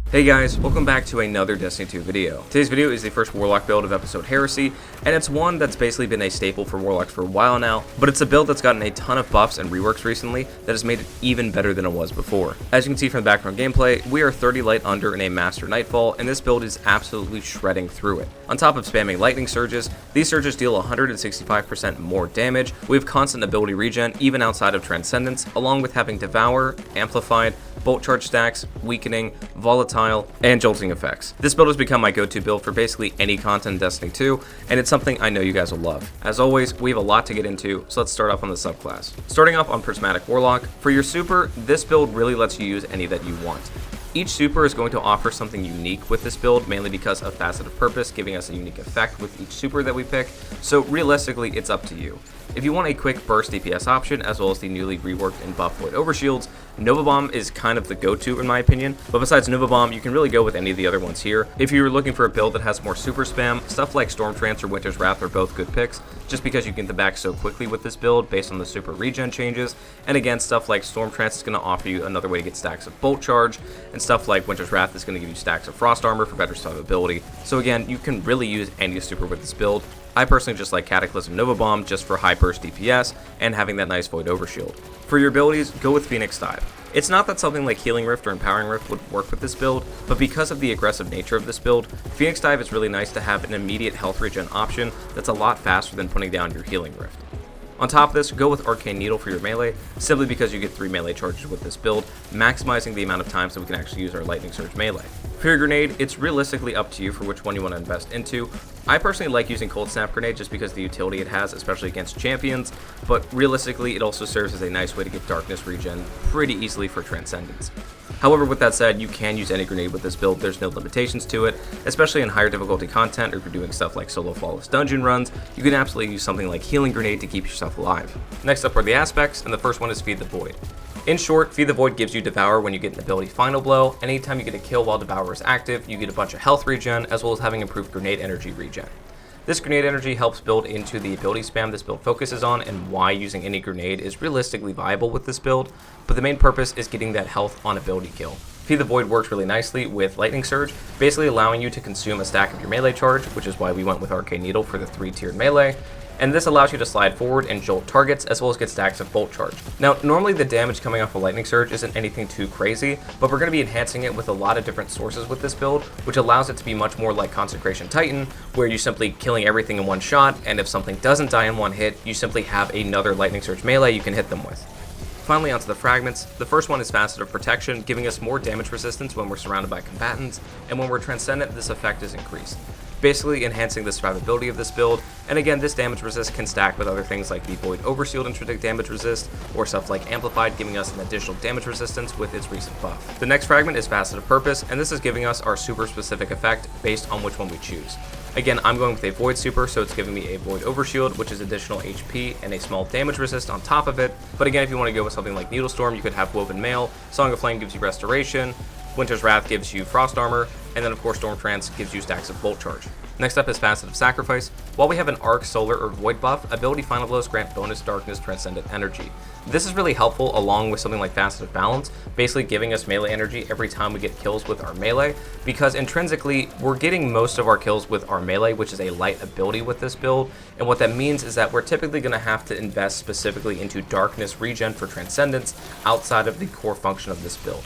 Hey guys, welcome back to another Destiny 2 video. Today's video is the first Warlock build of episode Heresy, and it's one that's basically been a staple for Warlocks for a while now, but it's a build that's gotten a ton of buffs and reworks recently that has made it even better than it was before. As you can see from the background gameplay, we are 30 light under in a Master Nightfall, and this build is absolutely shredding through it. On top of spamming lightning surges, these surges deal 165% more damage. We have constant ability regen even outside of Transcendence, along with having Devour, Amplified, Bolt Charge stacks, Weakening, Volatile, and Jolting effects. This build has become my go-to build for basically any content in Destiny 2, and it's something I know you guys will love. As always, we have a lot to get into, so let's start off on the subclass. Starting off on Prismatic Warlock, for your super, this build really lets you use any that you want. Each super is going to offer something unique with this build, mainly because of Facet of Purpose giving us a unique effect with each super that we pick, so realistically it's up to you. If you want a quick burst DPS option, as well as the newly reworked and buffed Void Overshields, Nova Bomb is kind of the go-to in my opinion, but besides Nova Bomb, you can really go with any of the other ones here. If you're looking for a build that has more super spam, stuff like Storm Trance or Winter's Wrath are both good picks, just because you can get them back so quickly with this build based on the super regen changes, and again, stuff like Storm Trance is going to offer you another way to get stacks of Bolt Charge, and stuff like Winter's Wrath is going to give you stacks of Frost Armor for better survivability. So again, you can really use any super with this build. I personally just like Cataclysm Nova Bomb just for high burst DPS and having that nice Void Overshield. For your abilities, go with Phoenix Dive. It's not that something like Healing Rift or Empowering Rift would work with this build, but because of the aggressive nature of this build, Phoenix Dive is really nice to have an immediate health regen option that's a lot faster than putting down your Healing Rift. On top of this, go with Arcane Needle for your melee, simply because you get 3 melee charges with this build, maximizing the amount of times that we can actually use our Lightning Surge melee. For your grenade, it's realistically up to you for which one you want to invest into. I personally like using Cold Snap Grenade just because of the utility it has, especially against champions, but realistically it also serves as a nice way to get Darkness regen pretty easily for Transcendence. However, with that said, you can use any grenade with this build, there's no limitations to it, especially in higher difficulty content, or if you're doing stuff like solo flawless dungeon runs, you can absolutely use something like Healing Grenade to keep yourself alive. Next up are the aspects, and the first one is Feed the Void. In short, Feed the Void gives you Devour when you get an ability Final Blow, and anytime you get a kill while Devour is active, you get a bunch of health regen, as well as having improved grenade energy regen. This grenade energy helps build into the ability spam this build focuses on, and why using any grenade is realistically viable with this build, but the main purpose is getting that health on ability kill. Feed the Void works really nicely with Lightning Surge, basically allowing you to consume a stack of your melee charge, which is why we went with Arcane Needle for the 3-tiered melee, and this allows you to slide forward and jolt targets, as well as get stacks of Bolt Charge. Now, normally the damage coming off of Lightning Surge isn't anything too crazy, but we're going to be enhancing it with a lot of different sources with this build, which allows it to be much more like Consecration Titan, where you're simply killing everything in one shot, and if something doesn't die in one hit, you simply have another Lightning Surge melee you can hit them with. Finally, onto the fragments. The first one is Facet of Protection, giving us more damage resistance when we're surrounded by combatants, and when we're Transcendent, this effect is increased, basically enhancing the survivability of this build. And again, this damage resist can stack with other things like the Void Overshield intrinsic damage resist, or stuff like Amplified, giving us an additional damage resistance with its recent buff. The next fragment is Facet of Purpose, and this is giving us our super specific effect based on which one we choose. Again, I'm going with a Void super, so it's giving me a Void Overshield, which is additional HP and a small damage resist on top of it. But again, if you want to go with something like Needle Storm, you could have Woven Mail, Song of Flame gives you Restoration, Winter's Wrath gives you Frost Armor, and then of course Storm Trance gives you stacks of Bolt Charge. Next up is Facet of Sacrifice. While we have an Arc, Solar, or Void buff, ability Final Blows grant bonus Darkness Transcendent energy. This is really helpful along with something like Facet of Balance, basically giving us melee energy every time we get kills with our melee, because intrinsically we're getting most of our kills with our melee, which is a light ability with this build, and what that means is that we're typically going to have to invest specifically into Darkness regen for Transcendence outside of the core function of this build.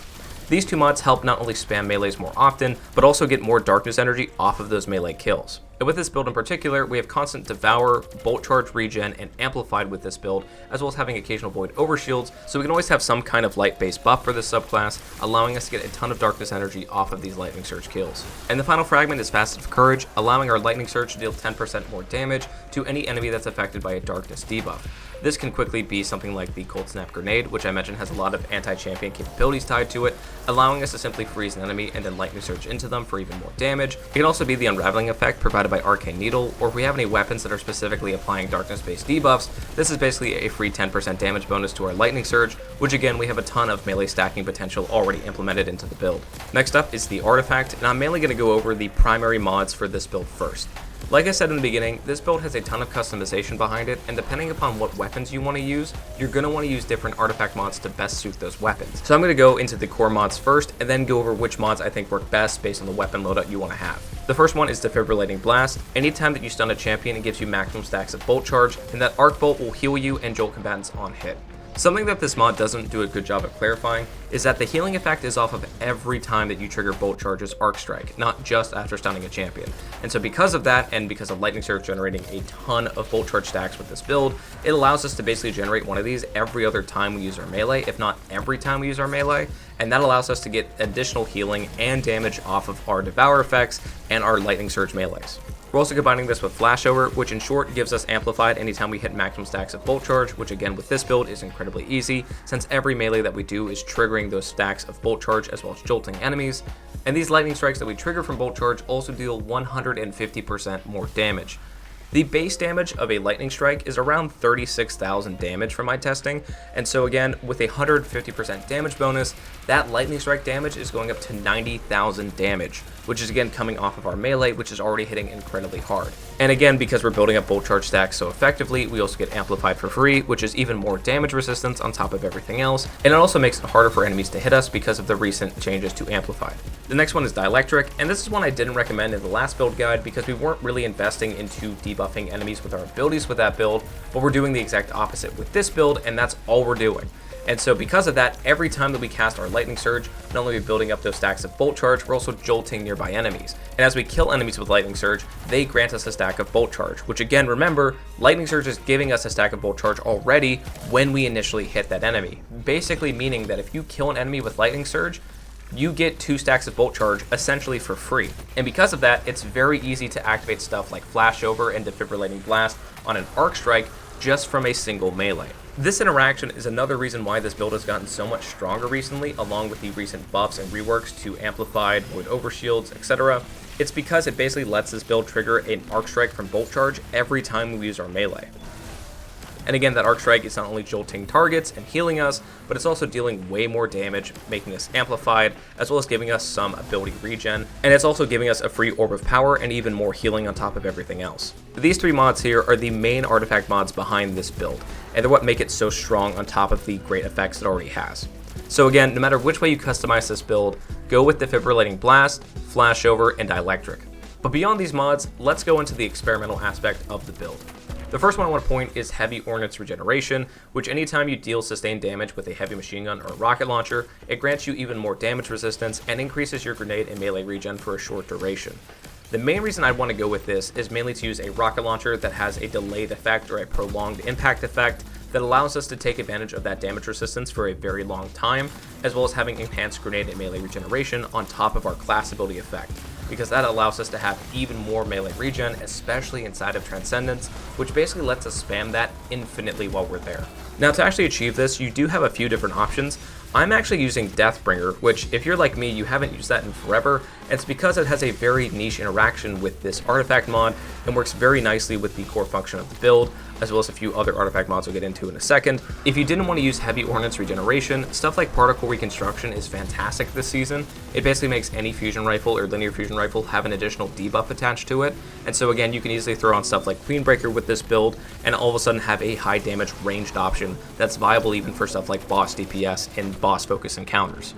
These two mods help not only spam melees more often, but also get more Darkness energy off of those melee kills. And with this build in particular, we have constant Devour, Bolt Charge regen, and Amplified with this build, as well as having occasional Void Overshields, so we can always have some kind of light-based buff for this subclass, allowing us to get a ton of Darkness energy off of these Lightning Surge kills. And the final fragment is Facet of Courage, allowing our Lightning Surge to deal 10% more damage to any enemy that's affected by a Darkness debuff. This can quickly be something like the Cold Snap Grenade, which I mentioned has a lot of anti-champion capabilities tied to it, allowing us to simply freeze an enemy and then Lightning Surge into them for even more damage. It can also be the Unraveling effect provided by Arcane Needle, or if we have any weapons that are specifically applying Darkness-based debuffs, this is basically a free 10% damage bonus to our Lightning Surge, which again, we have a ton of melee stacking potential already implemented into the build. Next up is the Artifact, and I'm mainly going to go over the primary mods for this build first. Like I said in the beginning, this build has a ton of customization behind it, and depending upon what weapons you want to use, you're going to want to use different artifact mods to best suit those weapons. So I'm going to go into the core mods first, and then go over which mods I think work best based on the weapon loadout you want to have. The first one is Defibrillating Blast. Anytime that you stun a champion, it gives you maximum stacks of bolt charge, and that arc bolt will heal you and jolt combatants on hit. Something that this mod doesn't do a good job of clarifying is that the healing effect is off of every time that you trigger Bolt Charge's Arc Strike, not just after stunning a champion. And so because of that, and because of Lightning Surge generating a ton of Bolt Charge stacks with this build, it allows us to basically generate one of these every other time we use our melee, if not every time we use our melee, and that allows us to get additional healing and damage off of our Devour effects and our Lightning Surge melees. We're also combining this with Flashover, which in short gives us amplified anytime we hit maximum stacks of Bolt Charge, which again with this build is incredibly easy, since every melee that we do is triggering those stacks of Bolt Charge as well as jolting enemies. And these lightning strikes that we trigger from Bolt Charge also deal 150% more damage. The base damage of a lightning strike is around 36,000 damage from my testing, and so again, with a 150% damage bonus, that lightning strike damage is going up to 90,000 damage, which is again coming off of our melee, which is already hitting incredibly hard. And again, because we're building up Bolt Charge stacks so effectively, we also get amplified for free, which is even more damage resistance on top of everything else, and it also makes it harder for enemies to hit us because of the recent changes to amplified. The next one is Dielectric, and this is one I didn't recommend in the last build guide because we weren't really investing into debuffing enemies with our abilities with that build, but we're doing the exact opposite with this build, and that's all we're doing. And so because of that, every time that we cast our Lightning Surge, not only are we building up those stacks of Bolt Charge, we're also jolting nearby enemies. And as we kill enemies with Lightning Surge, they grant us a stack of Bolt Charge, which again, remember, Lightning Surge is giving us a stack of Bolt Charge already when we initially hit that enemy. Basically meaning that if you kill an enemy with Lightning Surge, you get 2 stacks of Bolt Charge essentially for free. And because of that, it's very easy to activate stuff like Flashover and Defibrillating Blast on an Arc Strike just from a single melee. This interaction is another reason why this build has gotten so much stronger recently, along with the recent buffs and reworks to Amplified, Void Overshields, etc. It's because it basically lets this build trigger an Arc Strike from Bolt Charge every time we use our melee. And again, that Arc Strike is not only jolting targets and healing us, but it's also dealing way more damage, making us amplified, as well as giving us some ability regen, and it's also giving us a free Orb of Power and even more healing on top of everything else. These 3 mods here are the main artifact mods behind this build, and they're what make it so strong on top of the great effects it already has. So again, no matter which way you customize this build, go with Defibrillating Blast, Flashover, and Dielectric. But beyond these mods, let's go into the experimental aspect of the build. The first one I want to point is Heavy Ordnance Regeneration, which anytime you deal sustained damage with a heavy machine gun or rocket launcher, it grants you even more damage resistance and increases your grenade and melee regen for a short duration. The main reason I want to go with this is mainly to use a rocket launcher that has a delayed effect or a prolonged impact effect that allows us to take advantage of that damage resistance for a very long time, as well as having enhanced grenade and melee regeneration on top of our class ability effect, because that allows us to have even more melee regen, especially inside of Transcendence, which basically lets us spam that infinitely while we're there. Now, to actually achieve this, you do have a few different options. I'm actually using Deathbringer, which if you're like me, you haven't used that in forever, and it's because it has a very niche interaction with this artifact mod and works very nicely with the core function of the build, as well as a few other artifact mods we'll get into in a second. If you didn't want to use Heavy Ordnance Regeneration, stuff like Particle Reconstruction is fantastic this season. It basically makes any fusion rifle or linear fusion rifle have an additional debuff attached to it, and so again, you can easily throw on stuff like Queenbreaker with this build, and all of a sudden have a high damage ranged option that's viable even for stuff like boss DPS and boss focus encounters.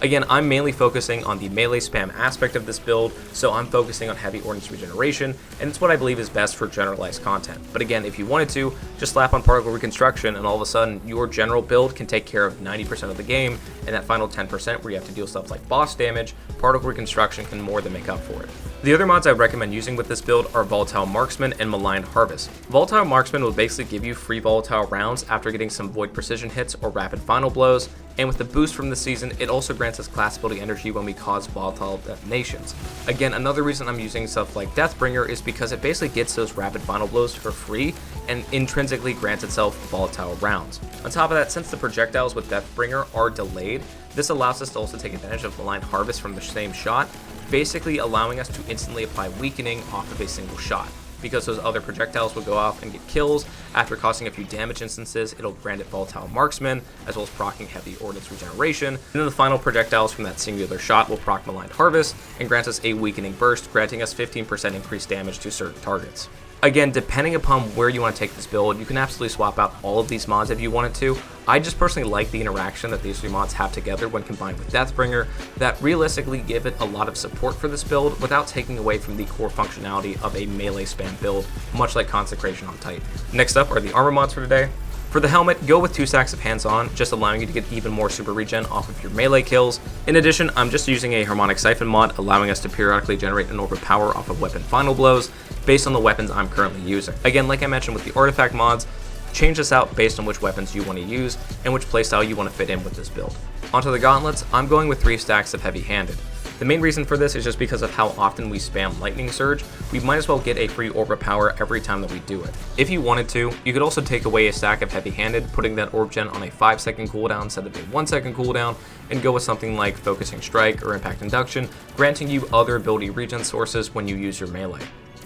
Again, I'm mainly focusing on the melee spam aspect of this build, so I'm focusing on Heavy Ordnance Regeneration, and it's what I believe is best for generalized content. But again, if you wanted to, just slap on Particle Reconstruction, and all of a sudden, your general build can take care of 90% of the game, and that final 10% where you have to deal stuff like boss damage, Particle Reconstruction can more than make up for it. The other mods I recommend using with this build are Volatile Marksman and Maligned Harvest. Volatile Marksman will basically give you free volatile rounds after getting some Void Precision hits or Rapid Final Blows, and with the boost from this season, it also grants us class ability energy when we cause volatile detonations. Again, another reason I'm using stuff like Deathbringer is because it basically gets those Rapid Final Blows for free and intrinsically grants itself volatile rounds. On top of that, since the projectiles with Deathbringer are delayed, this allows us to also take advantage of Maligned Harvest from the same shot, basically allowing us to instantly apply weakening off of a single shot. because those other projectiles will go off and get kills. After costing a few damage instances, it'll grant it Volatile Marksman, as well as proccing Heavy Ordnance Regeneration. And then the final projectiles from that singular shot will proc Maligned Harvest and grant us a Weakening Burst, granting us 15% increased damage to certain targets. Again, depending upon where you want to take this build, you can absolutely swap out all of these mods if you wanted to. I just personally like the interaction that these three mods have together when combined with Deathbringer, that realistically give it a lot of support for this build without taking away from the core functionality of a melee spam build, much like Consecration on Titan. Next up are the armor mods for today. For the helmet, go with 2 stacks of hands-on, just allowing you to get even more super regen off of your melee kills. In addition, I'm just using a Harmonic Siphon mod, allowing us to periodically generate an orb of power off of weapon final blows, based on the weapons I'm currently using. Again, like I mentioned with the artifact mods, change this out based on which weapons you want to use and which playstyle you want to fit in with this build. Onto the gauntlets, I'm going with 3 stacks of heavy-handed. The main reason for this is just because of how often we spam Lightning Surge. We might as well get a free orb of power every time that we do it. If you wanted to, you could also take away a stack of heavy-handed, putting that orb gen on a 5-second cooldown instead of a 1-second cooldown, and go with something like Focusing Strike or Impact Induction, granting you other ability regen sources when you use your melee.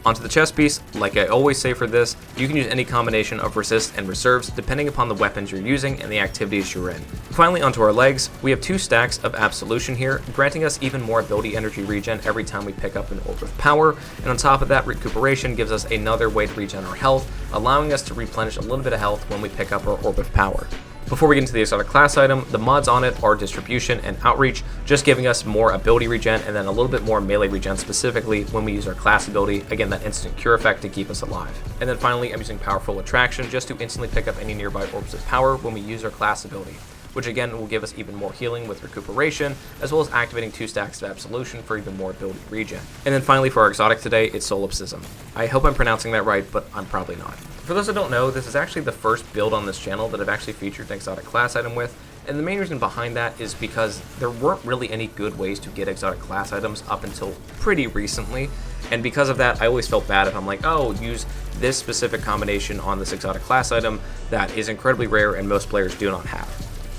Onto the chest piece, like I always say for this, you can use any combination of resist and reserves depending upon the weapons you're using and the activities you're in. Finally, onto our legs, we have 2 stacks of Absolution here, granting us even more ability energy regen every time we pick up an orb of power, and on top of that, recuperation gives us another way to regen our health, allowing us to replenish a little bit of health when we pick up our orb of power. Before we get into the exotic class item, the mods on it are Distribution and Outreach, just giving us more ability regen and then a little bit more melee regen specifically when we use our class ability, again that instant cure effect to keep us alive. And then finally, I'm using Powerful Attraction just to instantly pick up any nearby orbs of power when we use our class ability, which again will give us even more healing with recuperation, as well as activating 2 stacks of Absolution for even more ability regen. And then finally for our exotic today, it's Solipsism. I hope I'm pronouncing that right, but I'm probably not. For those that don't know, this is actually the first build on this channel that I've actually featured an exotic class item with, and the main reason behind that is because there weren't really any good ways to get exotic class items up until pretty recently, and because of that, I always felt bad if I'm like, oh, use this specific combination on this exotic class item that is incredibly rare and most players do not have.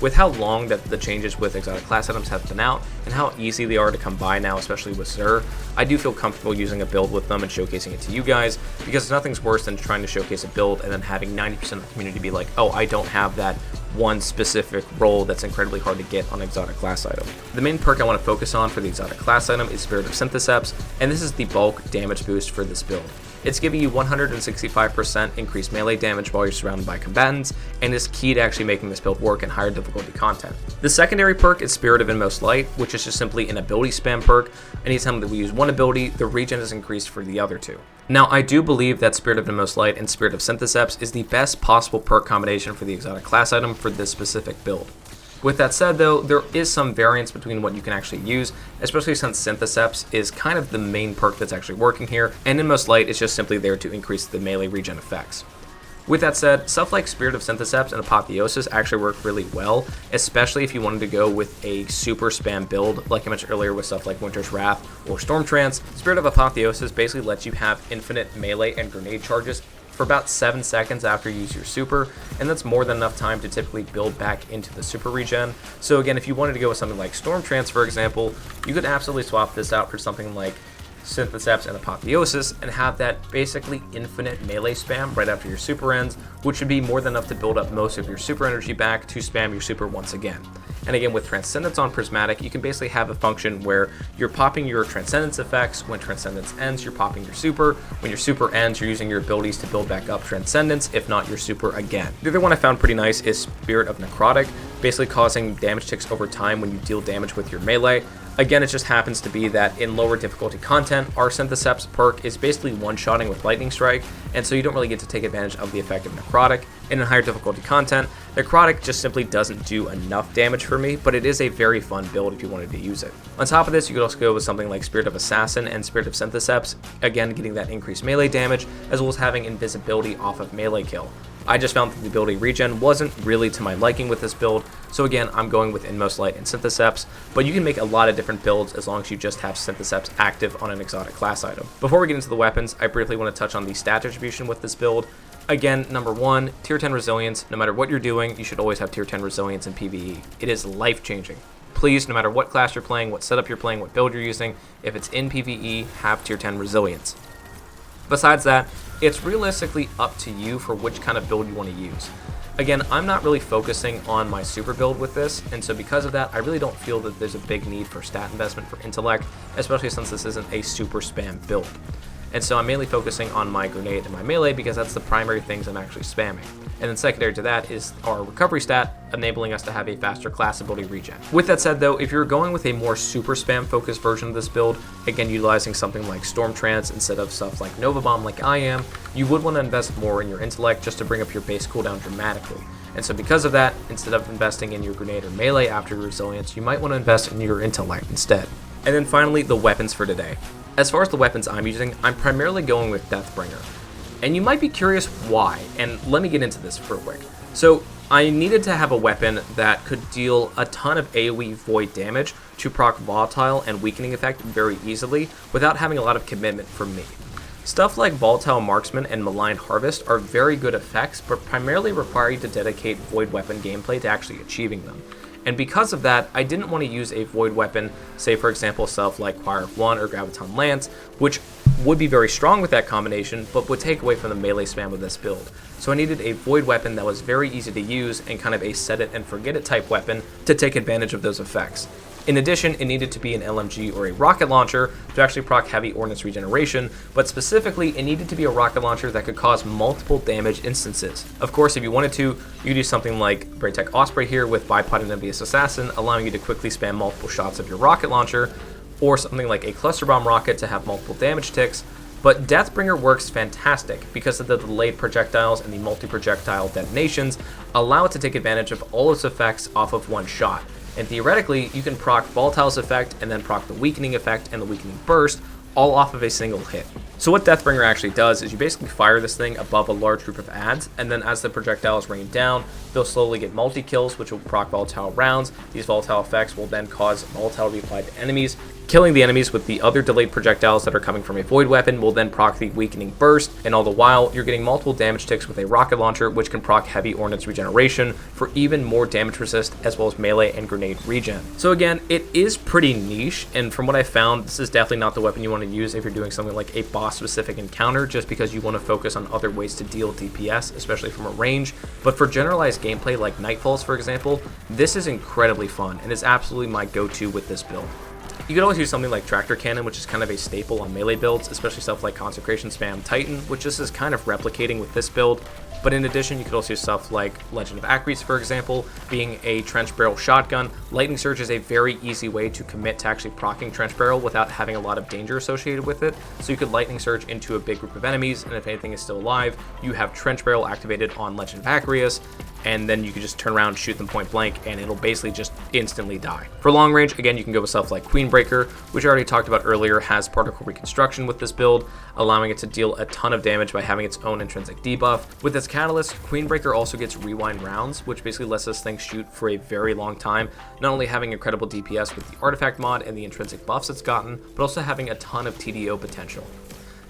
With how long that the changes with exotic class items have been out, and how easy they are to come by now, especially with Xur, I do feel comfortable using a build with them and showcasing it to you guys, because nothing's worse than trying to showcase a build and then having 90% of the community be like, oh, I don't have that one specific role that's incredibly hard to get on an exotic class item. The main perk I want to focus on for the exotic class item is Spirit of Syntheseps, and this is the bulk damage boost for this build. It's giving you 165% increased melee damage while you're surrounded by combatants, and is key to actually making this build work in higher difficulty content. The secondary perk is Spirit of Inmost Light, which is just simply an ability spam perk. Anytime that we use one ability, the regen is increased for the other 2. Now, I do believe that Spirit of Inmost Light and Spirit of Syntheseps is the best possible perk combination for the exotic class item for this specific build. With that said though, there is some variance between what you can actually use, especially since Syntheseps is kind of the main perk that's actually working here, and Inmost Light is just simply there to increase the melee regen effects. With that said, stuff like Spirit of Syntheseps and Apotheosis actually work really well, especially if you wanted to go with a super spam build, like I mentioned earlier with stuff like Winter's Wrath or Storm Trance. Spirit of Apotheosis basically lets you have infinite melee and grenade charges for about 7 seconds after you use your super, and that's more than enough time to typically build back into the super regen. So again, if you wanted to go with something like Storm Trance, for example, you could absolutely swap this out for something like Syntheseps and Apotheosis and have that basically infinite melee spam right after your super ends, which should be more than enough to build up most of your super energy back to spam your super once again. And again, with Transcendence on Prismatic, you can basically have a function where you're popping your Transcendence effects. When Transcendence ends, you're popping your super. When your super ends, you're using your abilities to build back up Transcendence, if not your super again. The other one I found pretty nice is Spirit of Necrotic, basically causing damage ticks over time when you deal damage with your melee. Again, it just happens to be that in lower difficulty content, our Syntheseps perk is basically one-shotting with Lightning Strike, and so you don't really get to take advantage of the effect of Necrotic. And in higher difficulty content, Necrotic just simply doesn't do enough damage for me, but it is a very fun build if you wanted to use it. On top of this, you could also go with something like Spirit of Assassin and Spirit of Syntheseps, again getting that increased melee damage, as well as having invisibility off of melee kill. I just found that the ability regen wasn't really to my liking with this build, so again, I'm going with Inmost Light and Syntheseps, but you can make a lot of different builds as long as you just have Syntheseps active on an exotic class item. Before we get into the weapons, I briefly want to touch on the stat distribution with this build. Again, number 1, tier 10 resilience. No matter what you're doing, you should always have tier 10 resilience in PvE. It is life-changing. Please, no matter what class you're playing, what setup you're playing, what build you're using, if it's in PvE, have tier 10 resilience. Besides that, it's realistically up to you for which kind of build you want to use. Again, I'm not really focusing on my super build with this, and so because of that, I really don't feel that there's a big need for stat investment for intellect, especially since this isn't a super spam build. And so I'm mainly focusing on my grenade and my melee because that's the primary things I'm actually spamming. And then secondary to that is our recovery stat, enabling us to have a faster class ability regen. With that said though, if you're going with a more super spam focused version of this build, again utilizing something like Storm Trance instead of stuff like Nova Bomb like I am, you would want to invest more in your intellect just to bring up your base cooldown dramatically. And so because of that, instead of investing in your grenade or melee after your resilience, you might want to invest in your intellect instead. And then finally, the weapons for today. As far as the weapons I'm using, I'm primarily going with Deathbringer. And you might be curious why, and let me get into this real quick. So I needed to have a weapon that could deal a ton of AoE void damage to proc volatile and weakening effect very easily without having a lot of commitment from me. Stuff like Volatile Marksman and Malign Harvest are very good effects, but primarily require you to dedicate void weapon gameplay to actually achieving them. And because of that, I didn't want to use a void weapon, say for example stuff like Choir of One or Graviton Lance, which would be very strong with that combination, but would take away from the melee spam of this build. So I needed a void weapon that was very easy to use and kind of a set it and forget it type weapon to take advantage of those effects. In addition, it needed to be an LMG or a rocket launcher to actually proc heavy ordnance regeneration, but specifically it needed to be a rocket launcher that could cause multiple damage instances. Of course, if you wanted to, you could do something like Braytech Osprey here with Bipod and Envious Assassin, allowing you to quickly spam multiple shots of your rocket launcher, or something like a Cluster Bomb rocket to have multiple damage ticks. But Deathbringer works fantastic because of the delayed projectiles and the multi-projectile detonations allow it to take advantage of all its effects off of one shot. And theoretically, you can proc Volatile's effect and then proc the weakening effect and the weakening burst all off of a single hit. So what Deathbringer actually does is you basically fire this thing above a large group of adds, and then as the projectiles rain down, they'll slowly get multi-kills, which will proc volatile rounds. These volatile effects will then cause volatile to be applied to enemies. Killing the enemies with the other delayed projectiles that are coming from a void weapon will then proc the weakening burst, and all the while, you're getting multiple damage ticks with a rocket launcher, which can proc heavy ordnance regeneration for even more damage resist, as well as melee and grenade regen. So again, it is pretty niche, and from what I found, this is definitely not the weapon you want to use if you're doing something like a boss-specific encounter, just because you want to focus on other ways to deal DPS, especially from a range. But for generalized gameplay like Nightfalls, for example, this is incredibly fun, and is absolutely my go-to with this build. You could always use something like Tractor Cannon, which is kind of a staple on melee builds, especially stuff like Consecration Spam Titan, which this is kind of replicating with this build. But in addition, you could also use stuff like Legend of Acres, for example, being a Trench Barrel shotgun. Lightning Surge is a very easy way to commit to actually proccing Trench Barrel without having a lot of danger associated with it. So you could Lightning Surge into a big group of enemies, and if anything is still alive, you have Trench Barrel activated on Legend of Acres, and then you can just turn around, shoot them point blank, and it'll basically just instantly die. For long range, again, you can go with stuff like Queenbreaker, which I already talked about earlier, has particle reconstruction with this build, allowing it to deal a ton of damage by having its own intrinsic debuff. With its catalyst, Queenbreaker also gets rewind rounds, which basically lets this thing shoot for a very long time, not only having incredible DPS with the artifact mod and the intrinsic buffs it's gotten, but also having a ton of TDO potential.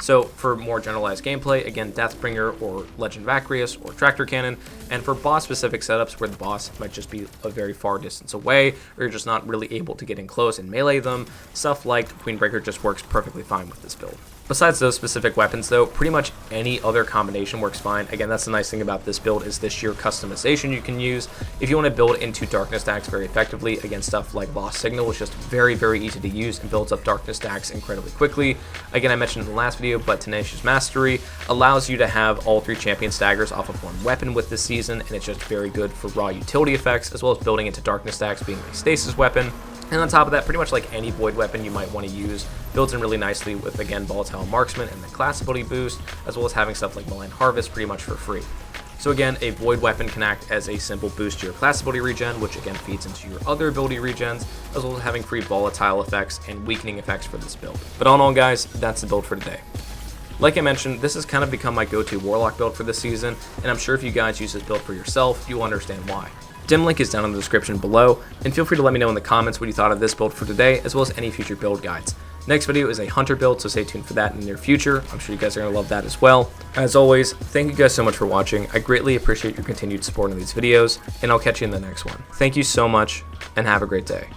So for more generalized gameplay, again, Deathbringer or Legend of Acreus or Tractor Cannon, and for boss-specific setups where the boss might just be a very far distance away, or you're just not really able to get in close and melee them, stuff like Queenbreaker just works perfectly fine with this build. Besides those specific weapons though, pretty much any other combination works fine. Again, that's the nice thing about this build is the sheer customization you can use. If you want to build into darkness stacks very effectively, again, stuff like Lost Signal is just very, very easy to use and builds up darkness stacks incredibly quickly. Again, I mentioned in the last video, but Tenacious Mastery allows you to have all 3 champion staggers off of one weapon with this season, and it's just very good for raw utility effects, as well as building into darkness stacks being a stasis weapon. And on top of that, pretty much like any void weapon you might want to use, builds in really nicely with, again, Volatile Marksman and the class ability boost, as well as having stuff like Malign Harvest pretty much for free. So again, a void weapon can act as a simple boost to your class ability regen, which again feeds into your other ability regens, as well as having free volatile effects and weakening effects for this build. But all in all, guys, that's the build for today. Like I mentioned, this has kind of become my go-to Warlock build for this season, and I'm sure if you guys use this build for yourself, you'll understand why. Dim link is down in the description below, and feel free to let me know in the comments what you thought of this build for today, as well as any future build guides. Next video is a hunter build, so stay tuned for that in the near future. I'm sure you guys are going to love that as well. As always, thank you guys so much for watching. I greatly appreciate your continued support in these videos, and I'll catch you in the next one. Thank you so much, and have a great day.